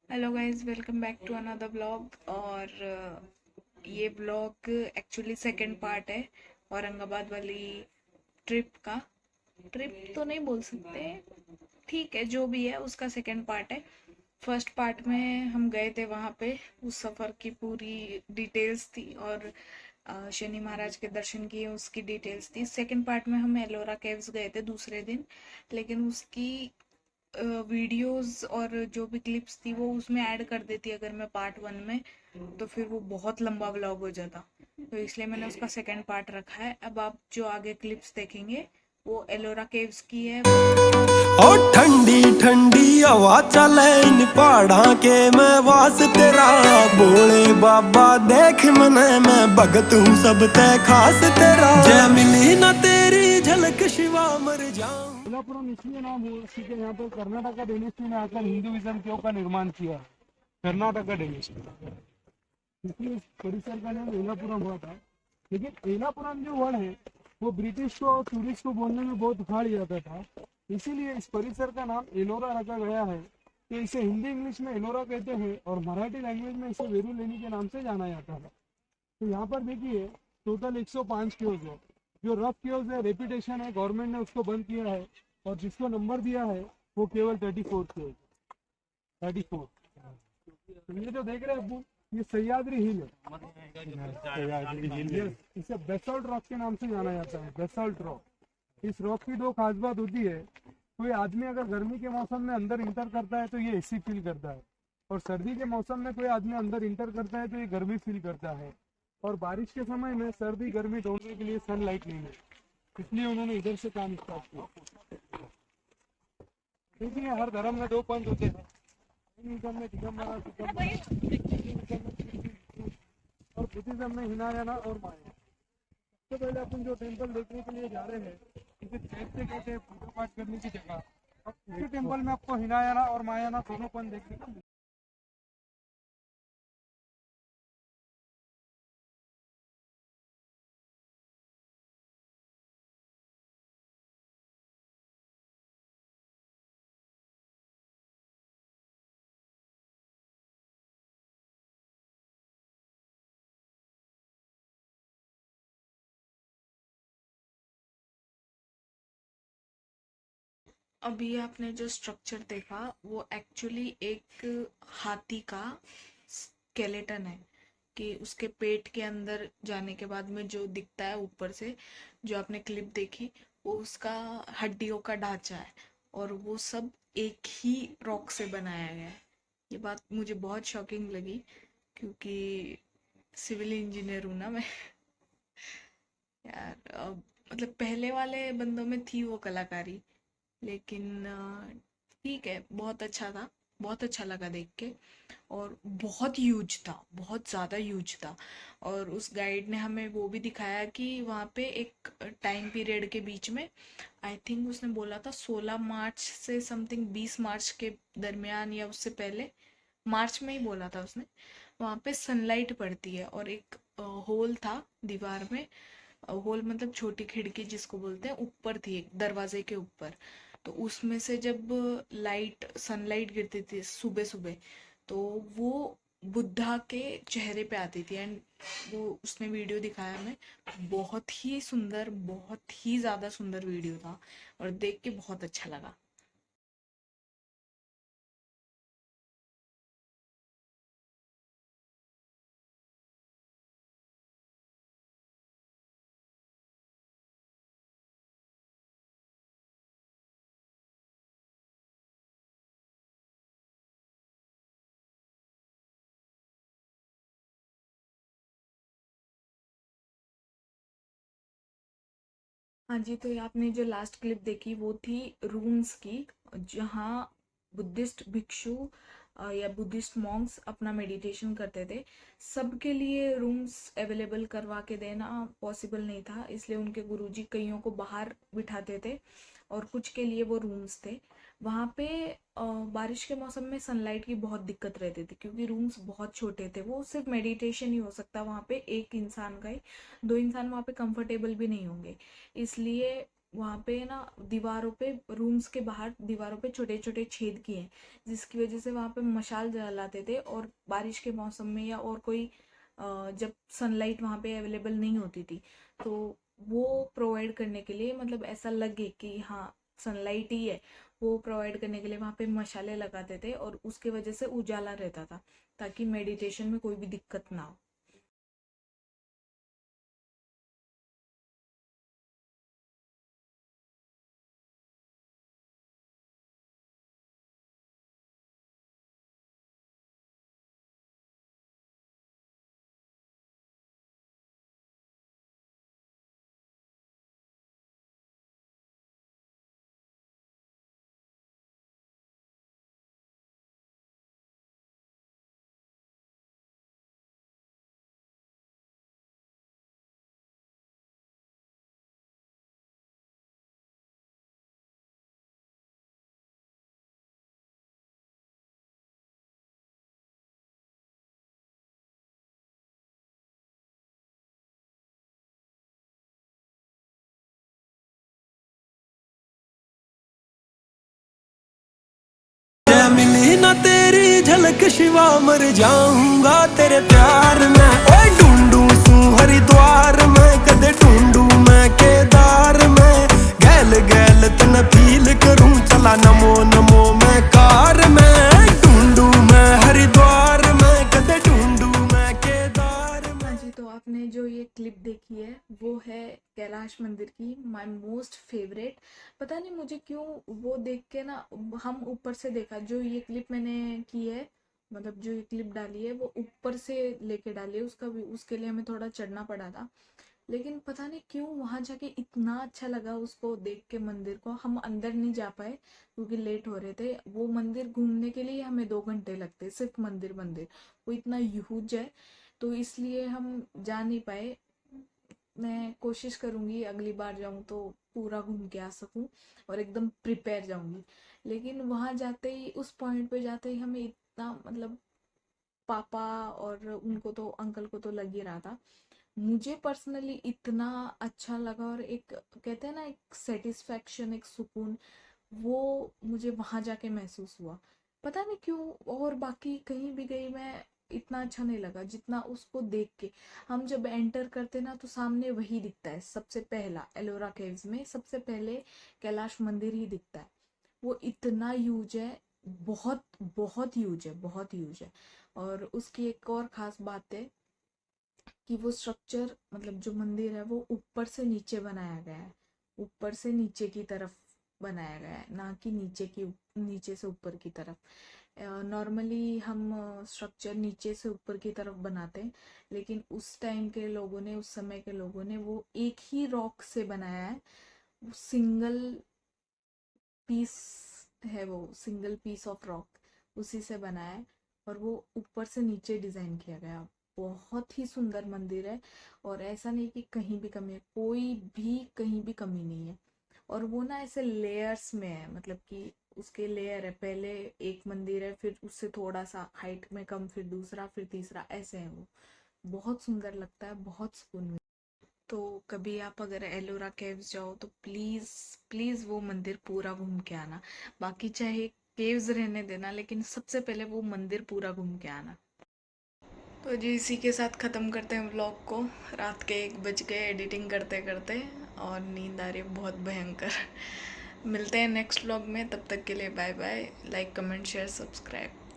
Hello guys, welcome back to another vlog. और ये vlog actually second part है औरंगाबाद वाली ट्रिप का। ट्रिप तो नहीं बोल सकते, ठीक है, जो भी है उसका सेकंड पार्ट है। फर्स्ट पार्ट में हम गए थे वहाँ पे, उस सफ़र की पूरी डिटेल्स थी और शनि महाराज के दर्शन किए उसकी डिटेल्स थी। सेकंड पार्ट में हम एलोरा केव्स गए थे दूसरे दिन, लेकिन उसकी वीडियोस और जो भी क्लिप्स थी वो उसमें ऐड कर देती अगर मैं पार्ट वन में, तो फिर वो बहुत लंबा व्लॉग हो जाता। तो इसलिए मैंने उसका सेकंड पार्ट रखा है। अब आप जो आगे क्लिप्स देखेंगे वो एलोरा केव्स की है। ओ ठंडी ठंडी हवा चले इन पहाड़ा के मैं वास तेरा बोले बाबा देख मने मैं भगत हूँ सब ते खास तेरा जय मिली ना तेरी झलक शिवा मर जाऊं। बेलापुरम इसलिए नाम हुआ क्योंकि यहाँ पर कर्नाटका डायनेस्टी ने आकर हिंदुइज्म के का निर्माण किया। कर्नाटका डायनेस्टी, इसलिए इस परिसर का नाम एलापुरम हुआ था। लेकिन एलापुरम जो वर्ड है वो ब्रिटिश को और टूरिस्ट को बोलने में बहुत हार्ड जाता था, इसीलिए इस परिसर का नाम एलोरा रखा गया है। तो इसे हिंदी इंग्लिश में एलोरा कहते हैं और मराठी लैंग्वेज में इसे वेरुलेनी के नाम से जाना जाता है। तो यहाँ पर देखिए टोटल 105 केव्स है। जो रफ केव्स है रेपुटेशन है, गवर्नमेंट ने उसको बंद किया है और जिसको नंबर दिया है वो केवल 34 केव्स, 34। तो ये जो देख रहे हैं आप, ये सह्याद्री हिल है। सह्याद्री हिल है। इसे बेसल्ट रॉक के नाम से जाना जाता है, बेसल्ट रॉक। इस रॉक की दो खास बात होती है, कोई आदमी अगर गर्मी के मौसम में अंदर इंटर करता है तो ये एसी फील करता है, और सर्दी के मौसम में कोई आदमी अंदर इंटर करता है तो ये गर्मी फील करता है। और बारिश के समय में सर्दी गर्मी ढूंढने के लिए सनलाइट नहीं है, इसलिए उन्होंने इधर से काम स्टार्ट किया। देखिए हर धर्म में दो पंथ होते हैं, हिंदुइज्म में दिगंबरा और बुद्धिज्म में हिनायाना और माया। सबसे पहले अपन जो टेम्पल देखने के लिए जा रहे हैं इसे चैत्य कहते हैं, पूजा पाठ करने की जगह। अब इसी टेम्पल में आपको हिनायाना और मायाना दोनों पंथ देखने को मिलेंगे। अभी आपने जो स्ट्रक्चर देखा वो एक्चुअली एक हाथी का स्केलेटन है, कि उसके पेट के अंदर जाने के बाद में जो दिखता है ऊपर से, जो आपने क्लिप देखी, वो उसका हड्डियों का ढांचा है और वो सब एक ही रॉक से बनाया गया है। ये बात मुझे बहुत शॉकिंग लगी, क्योंकि सिविल इंजीनियर हूँ ना मैं। यार मतलब पहले वाले बंदों में थी वो कलाकारी, लेकिन ठीक है, बहुत अच्छा था, बहुत अच्छा लगा देख के। और बहुत ह्यूज था, बहुत ज़्यादा ह्यूज था। और उस गाइड ने हमें वो भी दिखाया कि वहाँ पे एक टाइम पीरियड के बीच में, आई थिंक उसने बोला था 16 मार्च से समथिंग 20 मार्च के दरमियान या उससे पहले, मार्च में ही बोला था उसने, वहाँ पे सनलाइट पड़ती है। और एक होल था दीवार में, होल मतलब छोटी खिड़की जिसको बोलते हैं, ऊपर थी एक दरवाजे के ऊपर। तो उसमें से जब लाइट सनलाइट गिरती थी सुबह सुबह, तो वो बुद्धा के चेहरे पे आती थी। एंड वो उसने वीडियो दिखाया हमें, बहुत ही सुंदर, बहुत ही ज़्यादा सुंदर वीडियो था और देख के बहुत अच्छा लगा। हाँ जी, तो ये आपने जो लास्ट क्लिप देखी वो थी रूम्स की, जहाँ बुद्धिस्ट भिक्षु या बुद्धिस्ट मॉन्क्स अपना मेडिटेशन करते थे। सबके लिए रूम्स अवेलेबल करवा के देना पॉसिबल नहीं था, इसलिए उनके गुरुजी कईयों को बाहर बिठाते थे और कुछ के लिए वो रूम्स थे। वहाँ पे बारिश के मौसम में सनलाइट की बहुत दिक्कत रहती थी, क्योंकि रूम्स बहुत छोटे थे। वो सिर्फ मेडिटेशन ही हो सकता वहाँ पे एक इंसान का ही, दो इंसान वहाँ पे कंफर्टेबल भी नहीं होंगे। इसलिए वहाँ पे ना दीवारों पे, रूम्स के बाहर दीवारों पे छोटे छोटे छेद किए हैं, जिसकी वजह से वहाँ पे मशाल जलाते थे। और बारिश के मौसम में या और कोई जब सनलाइट वहाँ पे अवेलेबल नहीं होती थी, तो वो प्रोवाइड करने के लिए, मतलब ऐसा लगे कि हाँ सनलाइट ही है, वो प्रोवाइड करने के लिए वहाँ पे मशाले लगाते थे, और उसके वजह से उजाला रहता था, ताकि मेडिटेशन में कोई भी दिक्कत ना हो। जय मिली ना तेरी झलक शिवा मर जाऊंगा तेरे प्यार में। ओए ढूंढू सू हरिद्वार में, कदे ढूंढू मैं केदार में। गैल गैल तन फील करूं चला नमो नमो मैं कार में। ढूंढू मैं हरिद्वार में, कदे ढूंढू मैं केदार में। हाँ जी, तो आपने जो ये क्लिप देखी है वो है कैलाश मंदिर की, माय मोस्ट फेवरेट। पता नहीं मुझे क्यों वो देख के ना, हम ऊपर से देखा, जो ये क्लिप मैंने की है, मतलब जो ये क्लिप डाली है वो ऊपर से लेके डाली है, उसका भी उसके लिए हमें थोड़ा चढ़ना पड़ा था। लेकिन पता नहीं क्यों वहां जाके इतना अच्छा लगा उसको देख के, मंदिर को। हम अंदर नहीं जा पाए क्योंकि लेट हो रहे थे। वो मंदिर घूमने के लिए हमें 2 घंटे लगते, सिर्फ मंदिर मंदिर, वो इतना ह्यूज है, तो इसलिए हम जा नहीं पाए। मैं कोशिश करूंगी अगली बार जाऊं तो पूरा घूम के आ सकूं, और एकदम प्रिपेयर जाऊंगी। लेकिन वहां जाते ही, उस पॉइंट पे जाते ही हमें इतना, मतलब पापा और उनको तो, अंकल को तो लग ही रहा था, मुझे पर्सनली इतना अच्छा लगा। और एक कहते हैं ना, एक सेटिस्फैक्शन, एक सुकून, वो मुझे वहां जाके महसूस हुआ। पता नहीं क्यों, और बाकी कहीं भी गई मैं, इतना अच्छा नहीं लगा जितना उसको देख के। हम जब एंटर करते ना, तो सामने वही दिखता है सबसे पहला, एलोरा केव्स में सबसे पहले कैलाश मंदिर ही दिखता है। वो इतना ह्यूज है, बहुत बहुत ह्यूज है, बहुत ह्यूज है। और उसकी एक और खास बात है कि वो स्ट्रक्चर, मतलब जो मंदिर है, वो ऊपर से नीचे बनाया गया है, ऊपर से नीचे की तरफ बनाया गया है, ना कि नीचे से ऊपर की तरफ। नॉर्मली हम स्ट्रक्चर नीचे से ऊपर की तरफ बनाते हैं, लेकिन उस टाइम के लोगों ने, उस समय के लोगों ने वो एक ही रॉक से बनाया है। वो सिंगल पीस है, वो सिंगल पीस ऑफ रॉक, उसी से बनाया है, और वो ऊपर से नीचे डिजाइन किया गया। बहुत ही सुंदर मंदिर है, और ऐसा नहीं कि कहीं भी कमी है, कोई भी कहीं भी कमी नहीं है। और वो ना ऐसे लेयर्स में है, मतलब कि उसके लेयर है, पहले एक मंदिर है, फिर उससे थोड़ा सा हाइट में कम, फिर दूसरा, फिर तीसरा, ऐसे है वो। बहुत सुंदर लगता है, बहुत सुकून मिलता है। तो कभी आप अगर एलोरा केव्स जाओ तो प्लीज़ प्लीज़ वो मंदिर पूरा घूम के आना। बाकी चाहे केव्स रहने देना, लेकिन सबसे पहले वो मंदिर पूरा घूम के आना। तो जी इसी के साथ ख़त्म करते हैं व्लॉग को। रात के 1 बज गए एडिटिंग करते करते, और नींद आ रही है बहुत भयंकर। मिलते हैं नेक्स्ट व्लॉग में, तब तक के लिए bye bye. Like comment share subscribe.